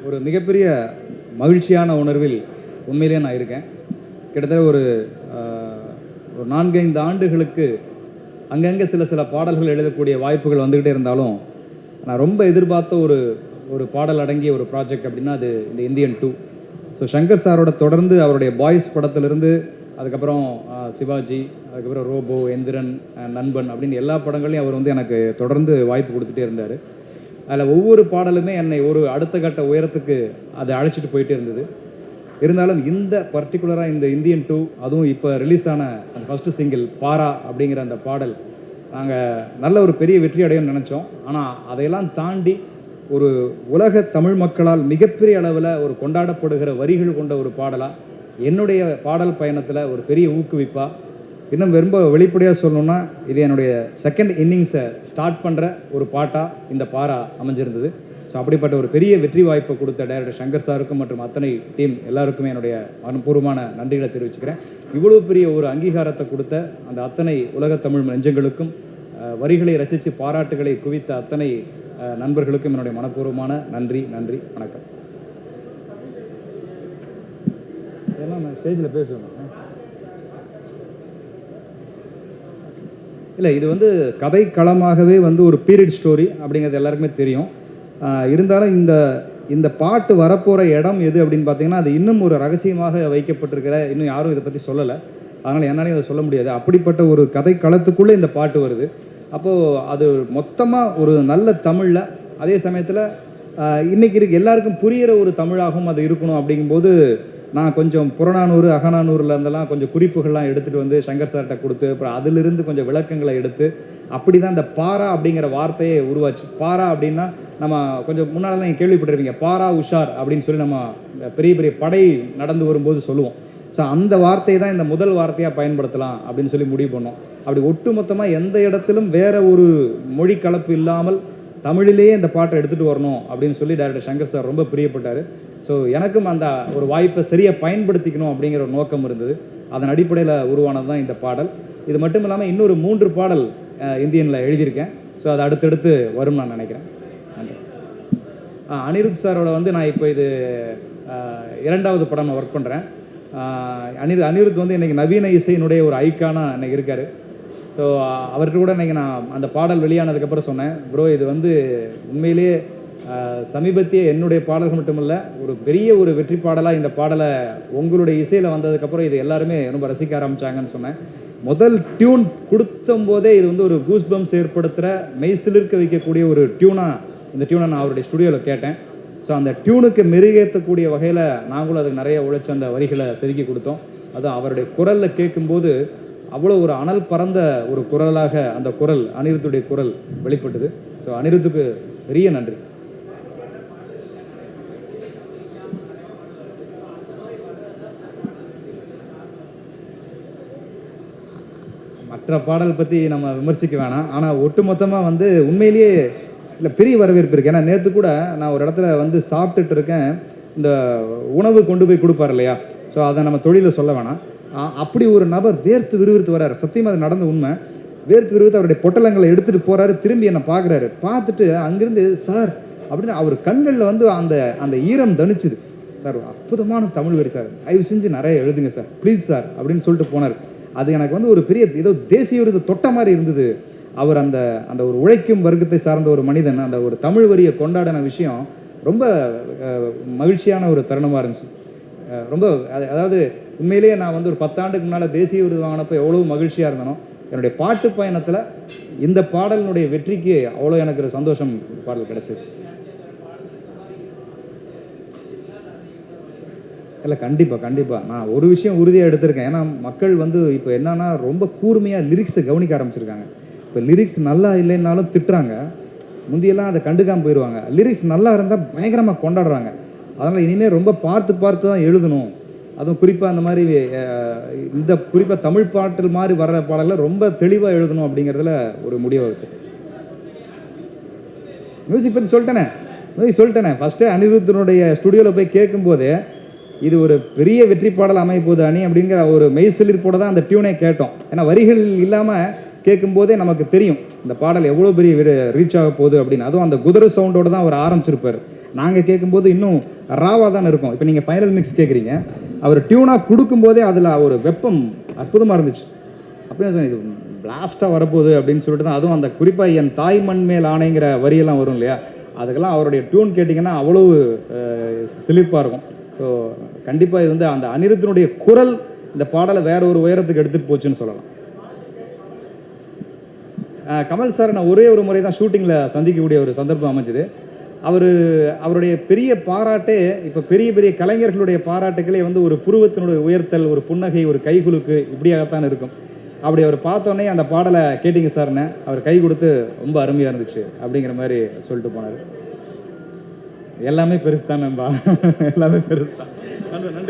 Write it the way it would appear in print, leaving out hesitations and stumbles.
ஒரு மிகப்பெரிய மகிழ்ச்சியான உணர்வில் உண்மையிலே நான் இருக்கேன். கிட்டத்தட்ட ஒரு 4-5 ஆண்டுகளுக்கு அங்கங்கே சில பாடல்கள் எழுதக்கூடிய வாய்ப்புகள் வந்துக்கிட்டே இருந்தாலும், நான் ரொம்ப எதிர்பார்த்த ஒரு பாடல் அடங்கிய ஒரு ப்ராஜெக்ட் அப்படின்னா அது இந்த இந்தியன் 2. ஸோ சங்கர் சாரோட தொடர்ந்து அவருடைய பாய்ஸ் படத்திலிருந்து அதுக்கப்புறம் சிவாஜி, அதுக்கப்புறம் ரோபோ, எந்திரன், நண்பன் அப்படின்னு எல்லா படங்களையும் அவர் வந்து எனக்கு தொடர்ந்து வாய்ப்பு கொடுத்துட்டே இருந்தார். அதில் ஒவ்வொரு பாடலுமே என்னை ஒரு அடுத்த கட்ட உயரத்துக்கு அதை அழைச்சிட்டு போயிட்டே இருந்தது. இருந்தாலும் இந்த பர்டிகுலராக இந்த இந்தியன் 2, அதுவும் இப்போ ரிலீஸ் ஆன அந்த ஃபஸ்ட்டு சிங்கிள் பாரா அப்படிங்கிற அந்த பாடல் நாங்கள் நல்ல ஒரு பெரிய வெற்றி அடையும்னு நினச்சோம். ஆனால் அதையெல்லாம் தாண்டி ஒரு உலக தமிழ் மக்களால் மிகப்பெரிய அளவில் ஒரு கொண்டாடப்படுகிற வரிகள் கொண்ட ஒரு பாடலாக என்னுடைய பாடல் பயணத்தில் ஒரு பெரிய ஊக்குவிப்பாக, இன்னும் ரொம்ப வெளிப்படையாக சொல்லணும்னா இது என்னுடைய செகண்ட் இன்னிங்ஸை ஸ்டார்ட் பண்ணுற ஒரு பாட்டாக இந்த பாரா அமைஞ்சிருந்தது. ஸோ அப்படிப்பட்ட ஒரு பெரிய வெற்றி வாய்ப்பை கொடுத்த டைரக்டர் சங்கர் சாருக்கும் மற்றும் அத்தனை டீம் எல்லாருக்குமே என்னுடைய மனப்பூர்வமான நன்றிகளை தெரிவிச்சுக்கிறேன். இவ்வளோ பெரிய ஒரு அங்கீகாரத்தை கொடுத்த அந்த அத்தனை உலக தமிழ் நெஞ்சங்களுக்கும், வரிகளை ரசித்து பாராட்டுகளை குவித்த அத்தனை நண்பர்களுக்கும் என்னுடைய மனப்பூர்வமான நன்றி. வணக்கம். இதெல்லாம் நான் ஸ்டேஜில் பேசுவேன். இல்லை, இது வந்து கதை களமாகவே வந்து ஒரு பீரியட் ஸ்டோரி அப்படிங்கிறது எல்லாருக்குமே தெரியும். இருந்தாலும் இந்த பாட்டு வரப்போகிற இடம் எது அப்படின்னு பார்த்தீங்கன்னா, அது இன்னும் ஒரு ரகசியமாக வைக்கப்பட்டிருக்கிற, இன்னும் யாரும் இதை பற்றி சொல்லலை. அதனால் என்னாலையும் அதை சொல்ல முடியாது. அப்படிப்பட்ட ஒரு கதை களத்துக்குள்ளே இந்த பாட்டு வருது. அப்போது அது மொத்தமாக ஒரு நல்ல தமிழில், அதே சமயத்தில் இன்றைக்கி எல்லாருக்கும் புரிகிற ஒரு தமிழாகவும் அது இருக்கணும். அப்படிங்கும்போது நான் கொஞ்சம் புறநானூறு அகநானூரில் இருந்தெல்லாம் கொஞ்சம் குறிப்புகள்லாம் எடுத்துகிட்டு வந்து சங்கர் சார்கிட்ட கொடுத்து, அப்புறம் அதிலிருந்து கொஞ்சம் விளக்கங்களை எடுத்து, அப்படி தான் இந்த பாரா அப்படிங்கிற வார்த்தையே உருவாச்சு. பாரா அப்படின்னா நம்ம கொஞ்சம் முன்னாலெல்லாம் நீங்கள் கேள்விப்பட்டிருப்பீங்க, பாரா உஷார் அப்படின்னு சொல்லி நம்ம இந்த பெரிய பெரிய படை நடந்து வரும்போது சொல்லுவோம். ஸோ அந்த வார்த்தையை தான் இந்த முதல் வார்த்தையாக பயன்படுத்தலாம் அப்படின்னு சொல்லி முடிவு பண்ணோம். அப்படி ஒட்டுமொத்தமாக எந்த இடத்திலும் வேற ஒரு மொழி கலப்பு இல்லாமல் தமிழிலேயே இந்த பாட்டை எடுத்துகிட்டு வரணும் அப்படின்னு சொல்லி டைரக்டர் சங்கர் சார் ரொம்ப பிரியப்பட்டார். ஸோ எனக்கும் அந்த ஒரு வாய்ப்பை சரியாக பயன்படுத்திக்கணும் அப்படிங்கிற ஒரு நோக்கம் இருந்தது. அதன் அடிப்படையில் உருவானது தான் இந்த பாடல். இது மட்டும் இல்லாமல் இன்னொரு 3 பாடல் இந்தியனில் எழுதியிருக்கேன். ஸோ அது அடுத்தடுத்து வரும் நான் நினைக்கிறேன். நன்றி. அனிருத் சாரோட வந்து நான் இப்போ இது 2வது படம் நான் ஒர்க் பண்ணுறேன். அனிருத் வந்து இன்றைக்கி நவீன இசையினுடைய ஒரு ஐக்கானாக இன்றைக்கி இருக்கார். ஸோ அவர்கிட்ட கூட இன்றைக்கி நான் அந்த பாடல் வெளியானதுக்கப்புறம் சொன்னேன், ப்ரோ இது வந்து உண்மையிலேயே சமீபத்திய என்னுடைய பாடல்கள் மட்டுமில்லை, ஒரு பெரிய ஒரு வெற்றி பாடலாக இந்த பாடலை உங்களுடைய இசையில் வந்ததுக்கப்புறம் இது எல்லாருமே ரொம்ப ரசிக்க ஆரம்பித்தாங்கன்னு சொன்னேன். முதல் டியூன் கொடுத்தம்போதே இது வந்து ஒரு கூஸ் பம்ப்ஸ் ஏற்படுத்துகிற, மெய்சிலிருக்க வைக்கக்கூடிய ஒரு டியூனாக இந்த டியூனை நான் அவருடைய ஸ்டுடியோவில் கேட்டேன். ஸோ அந்த டியூனுக்கு மெருகேற்றக்கூடிய வகையில் நாங்களும் அதுக்கு நிறைய உழைச்சி அந்த வரிகளை செதுக்கி கொடுத்தோம். அதுவும் அவருடைய குரலில் கேட்கும்போது அவ்வளோ ஒரு அனல் பறந்த ஒரு குரலாக அந்த குரல், அனிருத்துடைய குரல் வெளிப்பட்டது. ஸோ அனிருத்துக்கு பெரிய நன்றி. மற்ற பாடல் பற்றி நம்ம விமர்சிக்க வேணாம். ஆனால் ஒட்டு மொத்தமாக வந்து உண்மையிலேயே இல்லை பெரிய வரவேற்பு இருக்குது. ஏன்னா நேற்று கூட நான் ஒரு இடத்துல வந்து சாப்பிட்டுட்டு இருக்கேன். இந்த உணவு கொண்டு போய் கொடுப்பார் இல்லையா, ஸோ அதை நம்ம தொழிலில் சொல்ல வேணாம். அப்படி ஒரு நபர் வேர்த்து விறுவிறுத்து வர்றாரு. சத்தியமாக அது நடந்த உண்மை. வேர்த்து விறுவிறுத்து அவருடைய பொட்டலங்களை எடுத்துகிட்டு போகிறாரு. திரும்பி என்னை பார்க்குறாரு. பார்த்துட்டு அங்கேருந்து சார் அப்படின்னு அவர் கண்களில் வந்து அந்த ஈரம் தணிச்சுது. சார் அற்புதமான தமிழ் வரி சார், தயவு செஞ்சு நிறைய எழுதுங்க சார், ப்ளீஸ் சார் அப்படின்னு சொல்லிட்டு போனார். அது எனக்கு வந்து ஒரு பெரிய ஏதோ தேசிய விருது தொட்ட மாதிரி இருந்தது. அவர் அந்த ஒரு உழைக்கும் வர்க்கத்தை சார்ந்த ஒரு மனிதன் அந்த ஒரு தமிழ் வரியை கொண்டாடின விஷயம் ரொம்ப மகிழ்ச்சியான ஒரு தருணமாக இருந்துச்சு. ரொம்ப அதாவது உண்மையிலேயே நான் வந்து ஒரு 10 ஆண்டுக்கு முன்னால் தேசிய விருது வாங்கினப்போ எவ்வளோ மகிழ்ச்சியாக இருந்தனோ, என்னுடைய பாட்டு பயணத்தில் இந்த பாடலினுடைய வெற்றிக்கு அவ்வளோ எனக்கு ஒரு சந்தோஷம் பாடல் கிடைச்சது. இல்லை கண்டிப்பாக நான் ஒரு விஷயம் உறுதியாக எடுத்திருக்கேன். ஏன்னா மக்கள் வந்து இப்போ என்னன்னா ரொம்ப கூர்மையாக லிரிக்ஸை கவனிக்க ஆரம்பிச்சிருக்காங்க. இப்போ லிரிக்ஸ் நல்லா இல்லைன்னாலும் திட்டுறாங்க. முந்தியெல்லாம் அதை கண்டுக்காமல் போயிடுவாங்க. லிரிக்ஸ் நல்லா இருந்தால் பயங்கரமாக கொண்டாடுறாங்க. அதனால் இனிமேல் ரொம்ப பார்த்து தான் எழுதணும். அதுவும் குறிப்பாக அந்த மாதிரி குறிப்பாக தமிழ் பாட்டில் மாதிரி வர்ற பாடல்களை ரொம்ப தெளிவாக எழுதணும் அப்படிங்கிறதுல ஒரு முடிவை வச்சு. மியூசிக் பற்றி சொல்லிட்டேனே ஃபஸ்ட்டே அனிருத்தினுடைய ஸ்டுடியோவில் போய் கேட்கும்போதே இது ஒரு பெரிய வெற்றி பாடல் அமைய போகுது அணி அப்படிங்கிற ஒரு மெய்சிலிர்ப்போட தான் அந்த டியூனை கேட்டோம். ஏன்னா வரிகள் இல்லாமல் கேட்கும்போதே நமக்கு தெரியும் இந்த பாடல் எவ்வளோ பெரிய ரீச் ஆக போகுது அப்படின்னு. அதுவும் அந்த குதிரை சவுண்டோடு தான் அவர் ஆரம்பிச்சிருப்பார். நாங்கள் கேட்கும்போது இன்னும் ராவாக தானே இருக்கும். இப்போ நீங்கள் ஃபைனல் மிக்ஸ் கேட்குறீங்க, அவர் டியூனாக கொடுக்கும்போதே அதில் ஒரு வெப்பம் அற்புதமாக இருந்துச்சு. அப்பயும் சொன்னேன், இது பிளாஸ்ட்டாக வரப்போகுது அப்படின்னு சொல்லிட்டு தான். அதுவும் அந்த குறிப்பாக என் தாய் மண் மேல் ஆணைங்கிற வரியெல்லாம் வரும் இல்லையா, அதுக்கெல்லாம் அவருடைய டியூன் கேட்டிங்கன்னா அவ்வளவு சிலிப்பாக இருக்கும். ஸோ கண்டிப்பாக இது வந்து அந்த அனிருத்தினுடைய குரல் இந்த பாடலை வேற ஒரு உயரத்துக்கு எடுத்துகிட்டு போச்சுன்னு சொல்லலாம். கமல் சார் நான் ஒரே ஒரு முறை தான் ஷூட்டிங்கில் சந்திக்கக்கூடிய ஒரு சந்தர்ப்பம் அமைஞ்சது. அவருடைய பெரிய பாராட்டே, இப்போ பெரிய பெரிய கலைஞர்களுடைய பாராட்டுகளே வந்து ஒரு புருவத்தினுடைய உயர்த்தல், ஒரு புன்னகை, ஒரு கைகுலுக்கு இப்படியாகத்தான் இருக்கும். அப்படி அவர் பார்த்தோன்னே அந்த பாடலை கேட்டிங்க சார்னு அவர் கை கொடுத்து ரொம்ப அருமையாக இருந்துச்சு அப்படிங்கிற மாதிரி சொல்லிட்டு போனார். எல்லாமே பெருசு தான் நண்பா, எல்லாமே பெருசு தான். நன்றி.